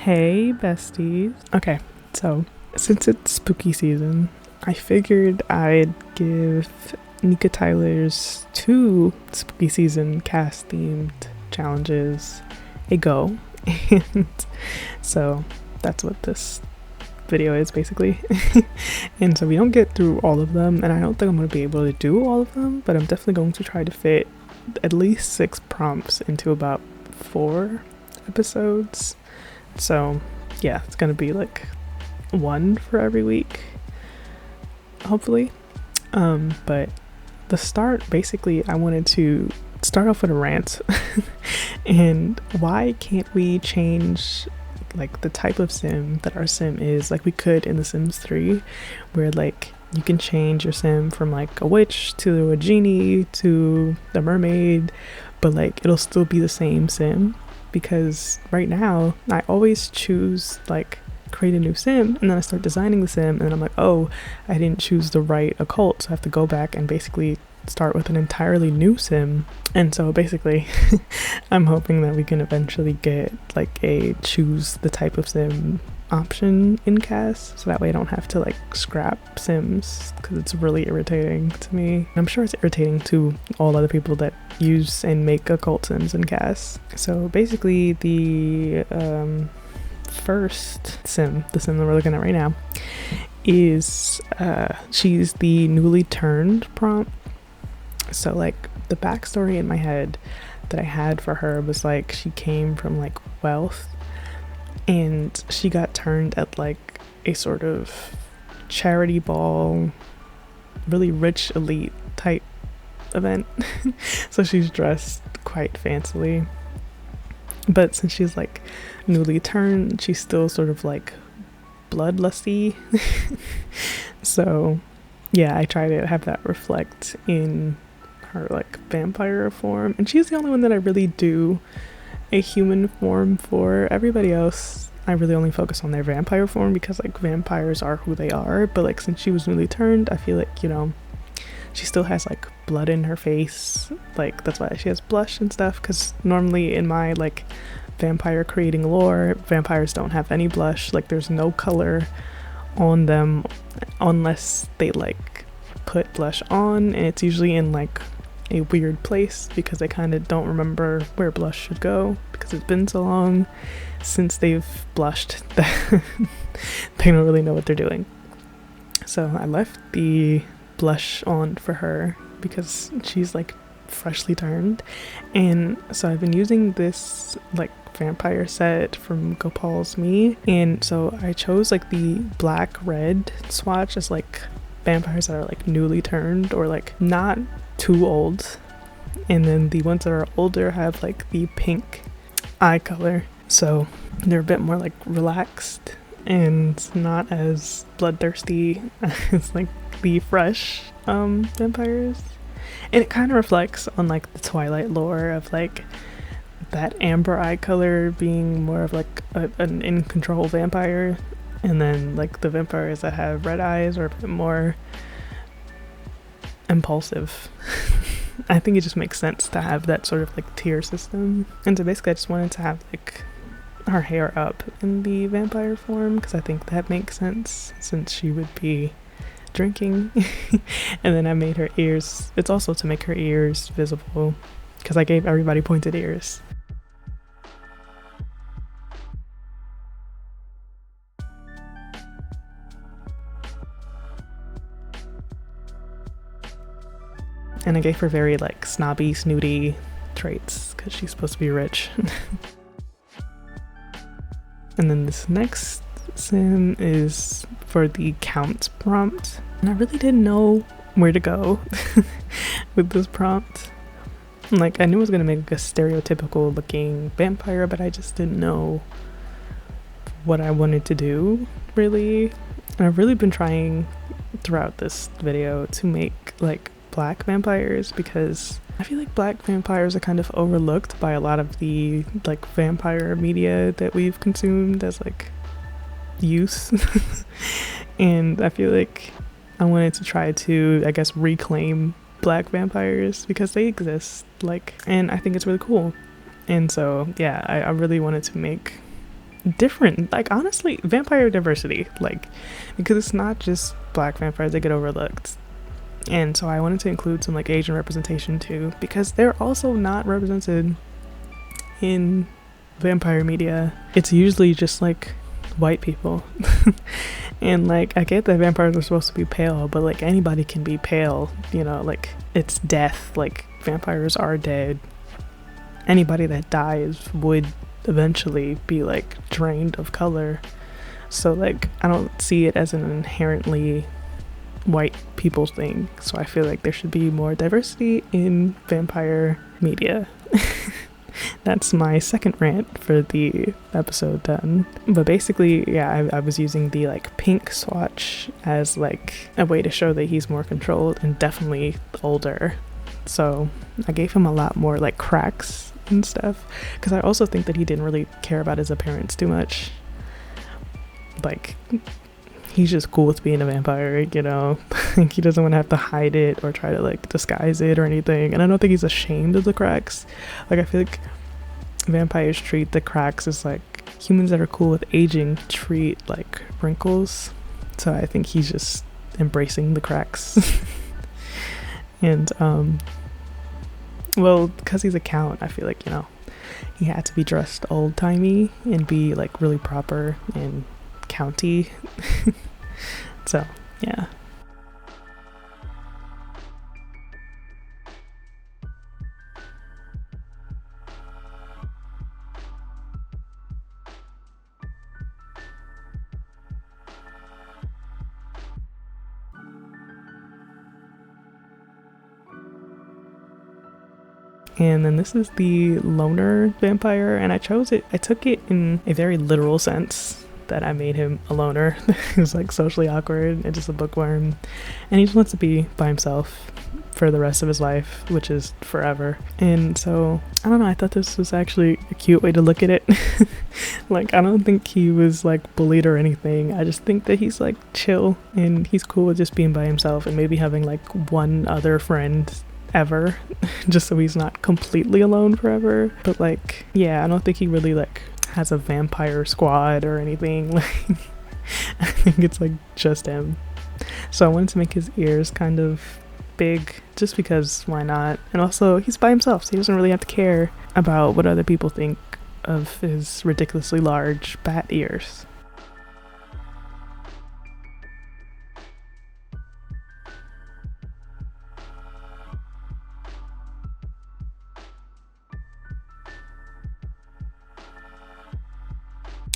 Hey besties. Okay, so since it's spooky season, I figured I'd give Nika Tyler's 2 spooky season CAS themed challenges a go. And so that's what this video is basically. And so we don't get through all of them, and I don't think I'm going to be able to do all of them, but I'm definitely going to try to fit at least 6 prompts into about 4 episodes. So yeah, it's gonna be like 1 for every week, hopefully. But the start, basically, I wanted to start off with a rant. And why can't we change like the type of sim that our sim is, like we could in The Sims 3, where like you can change your sim from like a witch to a genie to a mermaid, but like it'll still be the same sim. Because right now I always choose like create a new sim, and then I start designing the sim, and then I'm like, oh, I didn't choose the right occult, so I have to go back and basically start with an entirely new sim. And so basically I'm hoping that we can eventually get like a choose the type of sim option in CAS, so that way I don't have to like scrap sims, because it's really irritating to me. I'm sure it's irritating to all other people that use and make occult sims in CAS. So basically the first sim, the sim that we're looking at right now, is she's the newly turned prompt. So like the backstory in my head that I had for her was like she came from like wealth, and she got turned at like a sort of charity ball, really rich elite type event. So she's dressed quite fancily, but since she's like newly turned, she's still sort of like bloodlusty. So yeah, I try to have that reflect in her like vampire form, and she's the only one that I really do a human form for. Everybody else I really only focus on their vampire form, because like vampires are who they are. But like since she was newly turned, I feel like, you know, she still has like blood in her face, like that's why she has blush and stuff, because normally in my like vampire creating lore, vampires don't have any blush. Like there's no color on them unless they like put blush on, and it's usually in like a weird place because they kind of don't remember where blush should go, because it's been so long since they've blushed that they don't really know what they're doing. So I left the blush on for her because she's like freshly turned. And so I've been using this like vampire set from Gopal's Me, and so I chose like the black red swatch as like vampires that are like newly turned or like not too old, and then the ones that are older have like the pink eye color, so they're a bit more like relaxed and not as bloodthirsty as like the fresh vampires. And it kind of reflects on like the Twilight lore of like that amber eye color being more of like an in control vampire, and then like the vampires that have red eyes are a bit more impulsive. I think it just makes sense to have that sort of like tier system. And so basically I just wanted to have like her hair up in the vampire form, because I think that makes sense since she would be drinking. And then I made her ears, it's also to make her ears visible, because I gave everybody pointed ears. And I gave her very like snobby, snooty traits because she's supposed to be rich. And then this next sim is for the count prompt, and I really didn't know where to go with this prompt. Like I knew I was gonna make like a stereotypical looking vampire, but I just didn't know what I wanted to do really. And I've really been trying throughout this video to make like black vampires, because I feel like black vampires are kind of overlooked by a lot of the like vampire media that we've consumed as like youth. And I feel like I wanted to try to, I guess, reclaim black vampires because they exist, like, and I think it's really cool. And so yeah, I really wanted to make different, like honestly, vampire diversity, like, because it's not just black vampires that get overlooked. And so I wanted to include some like Asian representation too, because they're also not represented in vampire media. It's usually just like white people. And like, I get that vampires are supposed to be pale, but like anybody can be pale, you know, like it's death. Like vampires are dead. Anybody that dies would eventually be like drained of color. So like, I don't see it as an inherently white people thing. So I feel like there should be more diversity in vampire media. That's my second rant for the episode done. But basically, yeah, I was using the like pink swatch as like a way to show that he's more controlled and definitely older. So I gave him a lot more like cracks and stuff, because I also think that he didn't really care about his appearance too much. Like, he's just cool with being a vampire, you know. Like, he doesn't want to have to hide it or try to like disguise it or anything. And I don't think he's ashamed of the cracks. Like, I feel like vampires treat the cracks as like humans that are cool with aging treat like wrinkles. So I think he's just embracing the cracks. And well, because he's a count, I feel like, you know, he had to be dressed old-timey and be like really proper and county. So yeah. And then this is the loner vampire, and I took it in a very literal sense, that I made him a loner. He was like socially awkward and just a bookworm, and he just wants to be by himself for the rest of his life, which is forever. And so I don't know, I thought this was actually a cute way to look at it. Like, I don't think he was like bullied or anything. I just think that he's like chill and he's cool with just being by himself and maybe having like one other friend ever, just so he's not completely alone forever. But like, yeah, I don't think he really like has a vampire squad or anything. Like, I think it's like just him. So I wanted to make his ears kind of big, just because why not? And also, he's by himself, so he doesn't really have to care about what other people think of his ridiculously large bat ears.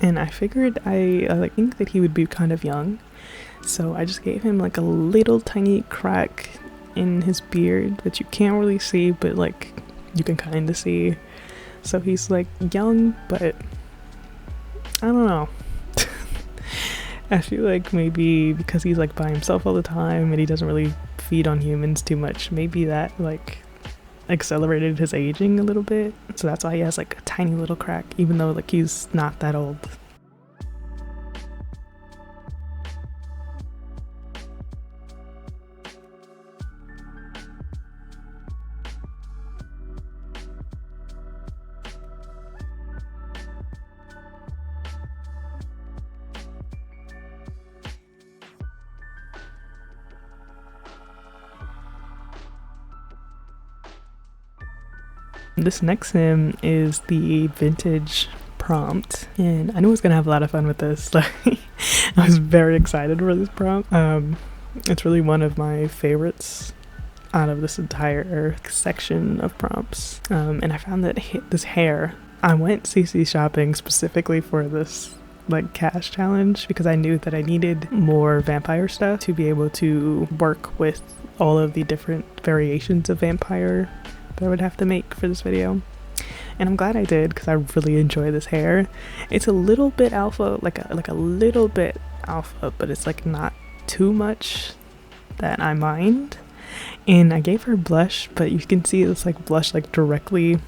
And I figured I think that he would be kind of young, so I just gave him like a little tiny crack in his beard that you can't really see, but like you can kind of see. So he's like young, but I don't know. I feel like maybe because he's like by himself all the time and he doesn't really feed on humans too much, maybe that like accelerated his aging a little bit. So that's why he has like a tiny little crack, even though like he's not that old. This next sim is the vintage prompt, and I knew I was gonna have a lot of fun with this. Like, I was very excited for this prompt. It's really one of my favorites out of this entire section of prompts. And I found that this hair, I went CC shopping specifically for this like CAS challenge because I knew that I needed more vampire stuff to be able to work with all of the different variations of vampire that I would have to make for this video. And I'm glad I did, because I really enjoy this hair. It's a little bit alpha, like a little bit alpha, but it's like not too much that I mind. And I gave her blush, but you can see this like blush like directly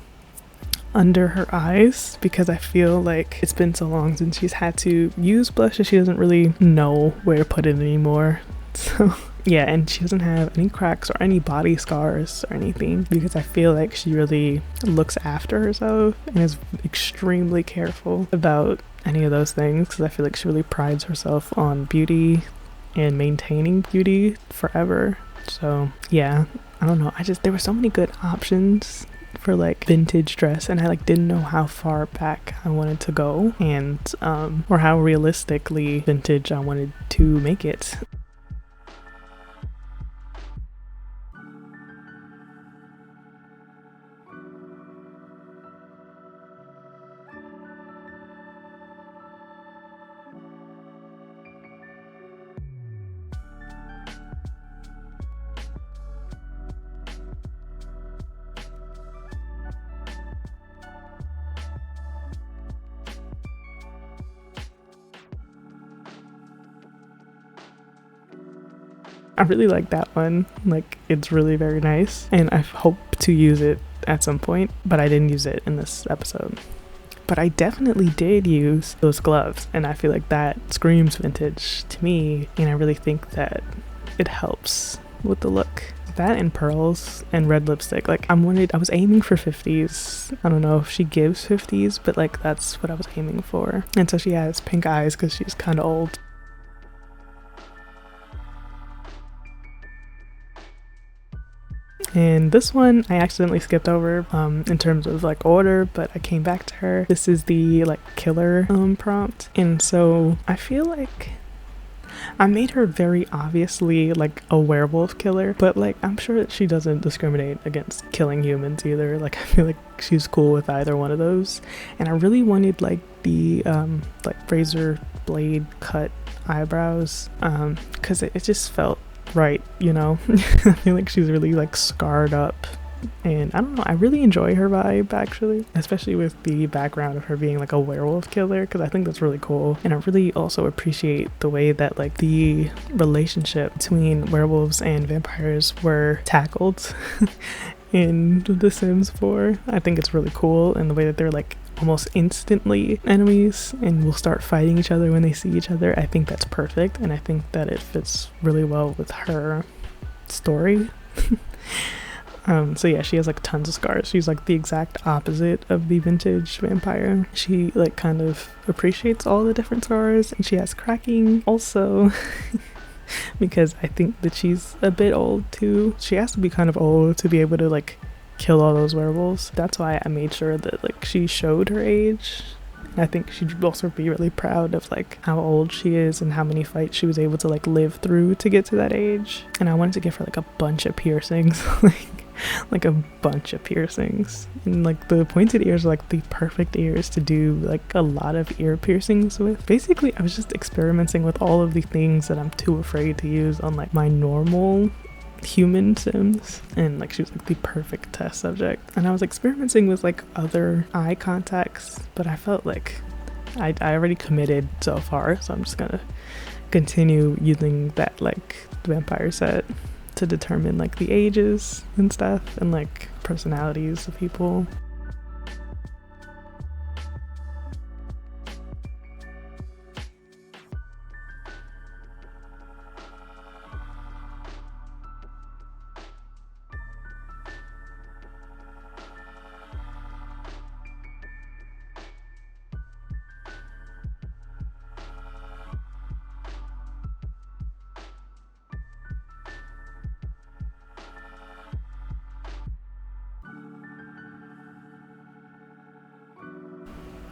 under her eyes, because I feel like it's been so long since she's had to use blush that she doesn't really know where to put it anymore. So yeah, and she doesn't have any cracks or any body scars or anything, because I feel like she really looks after herself and is extremely careful about any of those things, because I feel like she really prides herself on beauty and maintaining beauty forever. So yeah, I don't know, there were so many good options for like vintage dress, and I like didn't know how far back I wanted to go, and or how realistically vintage I wanted to make it. I really like that one. Like, it's really very nice, and I hope to use it at some point, but I didn't use it in this episode. But I definitely did use those gloves, and I feel like that screams vintage to me, and I really think that it helps with the look. That and pearls and red lipstick. Like, I was aiming for 50s. I don't know if she gives 50s, but like that's what I was aiming for. And so she has pink eyes because she's kind of old. And this one I accidentally skipped over in terms of like order, but I came back to her. This is the like killer prompt, and so I feel like I made her very obviously like a werewolf killer, but like I'm sure that she doesn't discriminate against killing humans either. Like I feel like she's cool with either one of those. And I really wanted like the like razor blade cut eyebrows, because it just felt right, you know. I feel like she's really like scarred up, and I don't know, I really enjoy her vibe actually, especially with the background of her being like a werewolf killer, because I think that's really cool. And I really also appreciate the way that like the relationship between werewolves and vampires were tackled in The Sims 4. I think it's really cool, and the way that they're like almost instantly enemies and will start fighting each other when they see each other. I think that's perfect, and I think that it fits really well with her story. So yeah, she has like tons of scars. She's like the exact opposite of the vintage vampire. She like kind of appreciates all the different scars, and she has cracking also. Because I think that she's a bit old too. She has to be kind of old to be able to like kill all those werewolves. That's why I made sure that like she showed her age. I think she'd also be really proud of like how old she is and how many fights she was able to like live through to get to that age. And I wanted to give her like a bunch of piercings. like a bunch of piercings, and like the pointed ears are like the perfect ears to do like a lot of ear piercings with. Basically I was just experimenting with all of the things that I'm too afraid to use on like my normal human Sims, and like she was like the perfect test subject. And I was experimenting with like other eye contacts, but I felt like I already committed so far, so I'm just gonna continue using that like vampire set to determine like the ages and stuff, and like personalities of people.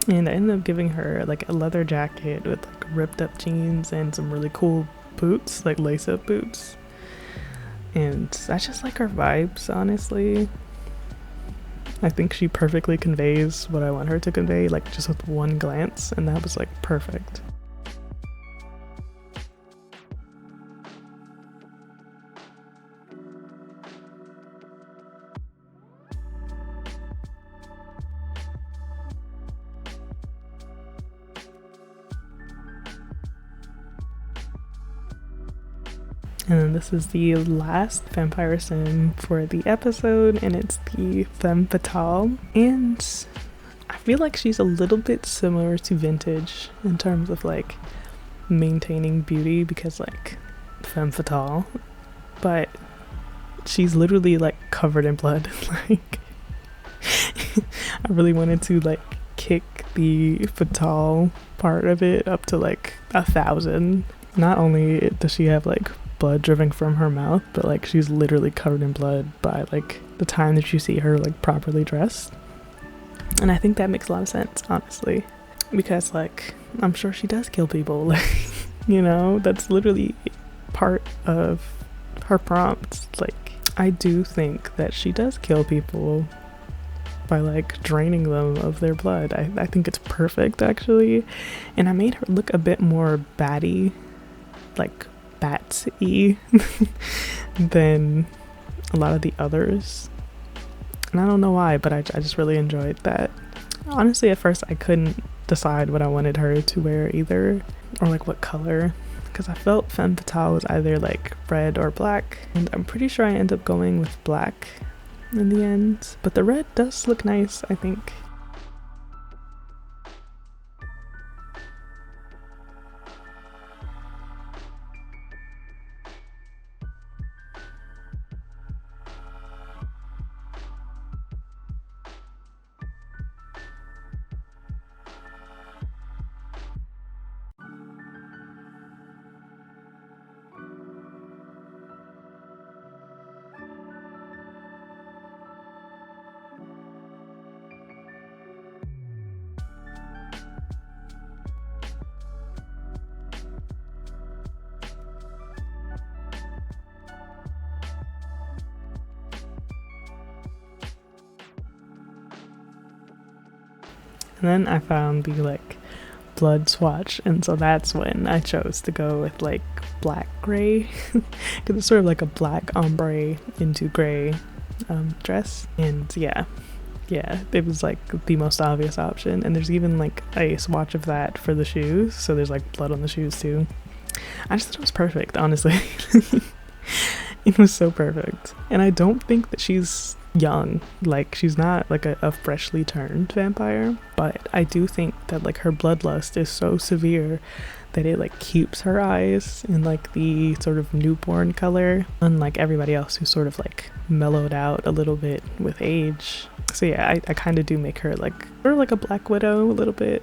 And I ended up giving her like a leather jacket with like ripped up jeans and some really cool boots, like lace up boots. And I just like her vibes, honestly. I think she perfectly conveys what I want her to convey, like just with one glance, and that was like perfect. And then this is the last vampire sim for the episode, and it's the femme fatale. And I feel like she's a little bit similar to vintage in terms of like maintaining beauty, because like femme fatale, but she's literally like covered in blood. Like, I really wanted to like kick the fatale part of it up to like 1,000. Not only does she have like blood dripping from her mouth, but like she's literally covered in blood by like the time that you see her like properly dressed. And I think that makes a lot of sense, honestly, because like I'm sure she does kill people. Like, you know, that's literally part of her prompts. Like, I do think that she does kill people by like draining them of their blood. I think it's perfect, actually. And I made her look a bit more batty, like Bats-y than a lot of the others. And I don't know why, but I just really enjoyed that. Honestly, at first I couldn't decide what I wanted her to wear either, or like what color, because I felt femme fatale was either like red or black, and I'm pretty sure I end up going with black in the end, but the red does look nice, I think. And then I found the like blood swatch, and so that's when I chose to go with like black gray, because it's sort of like a black ombre into gray dress. And yeah, it was like the most obvious option. And there's even like a swatch of that for the shoes, so there's like blood on the shoes too. I just thought it was perfect, honestly. It was so perfect. And I don't think that she's young, like she's not like a freshly turned vampire, but I do think that like her bloodlust is so severe that it like keeps her eyes in like the sort of newborn color, unlike everybody else who's sort of like mellowed out a little bit with age. So yeah, I kind of do make her like, or like a Black Widow a little bit.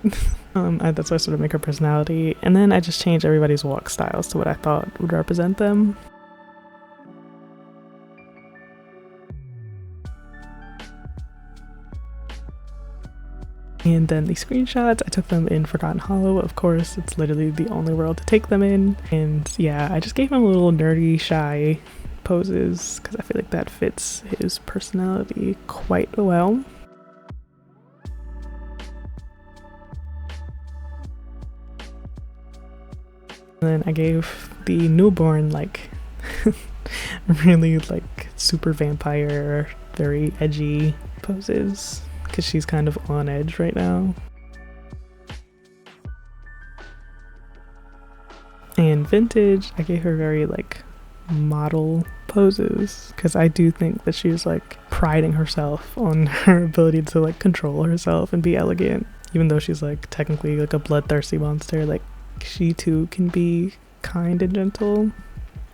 That's why I sort of make her personality. And then I just changed everybody's walk styles to what I thought would represent them. And then the screenshots, I took them in Forgotten Hollow, of course. It's literally the only world to take them in. And yeah, I just gave him little nerdy, shy poses because I feel like that fits his personality quite well. And then I gave the newborn like really like super vampire, very edgy poses, because she's kind of on edge right now. And vintage, I gave her very like model poses, because I do think that she's like priding herself on her ability to like control herself and be elegant, even though she's like technically like a bloodthirsty monster. Like, she too can be kind and gentle,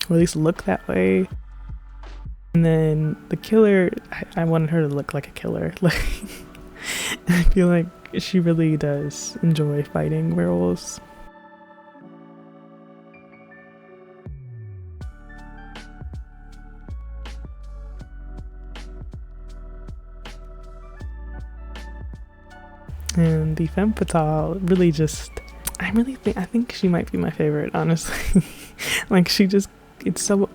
or at least look that way. And then the killer, I wanted her to look like a killer. Like, I feel like she really does enjoy fighting werewolves. And the femme fatale really just, I think she might be my favorite, honestly. Like, it's so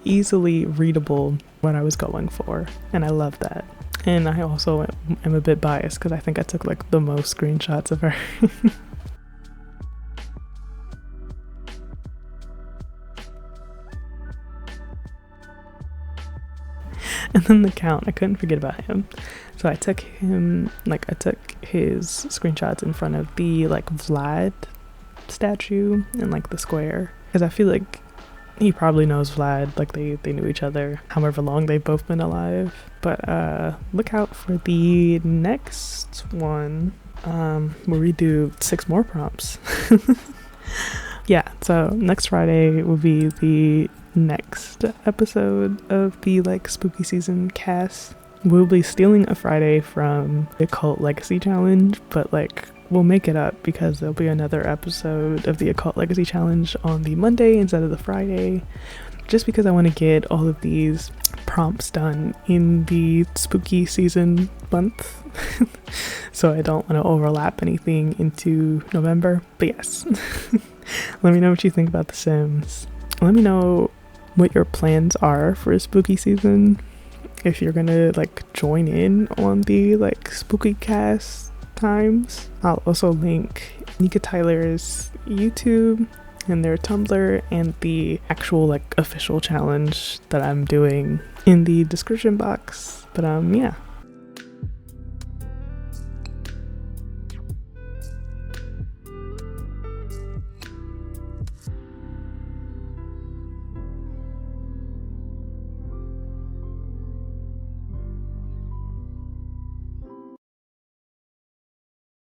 easily readable what I was going for, and I love that. And I also am a bit biased because I think I took like the most screenshots of her. And then the Count, I couldn't forget about him. So I took his screenshots in front of the like Vlad statue in like the square, because I feel like he probably knows Vlad, like they knew each other however long they've both been alive. But look out for the next one, where we do 6 more prompts. Yeah, so next Friday will be the next episode of the like spooky season CAS. We'll be stealing a Friday from the Occult Legacy Challenge, but like we'll make it up because there'll be another episode of the Occult Legacy Challenge on the Monday instead of the Friday, just because I want to get all of these prompts done in the spooky season month. So I don't want to overlap anything into November. But yes, let me know what you think about The Sims. Let me know what your plans are for spooky season. If you're gonna like join in on the like spooky cast times. I'll also link Nika Tyler's YouTube and their Tumblr and the actual like official challenge that I'm doing in the description box. But yeah,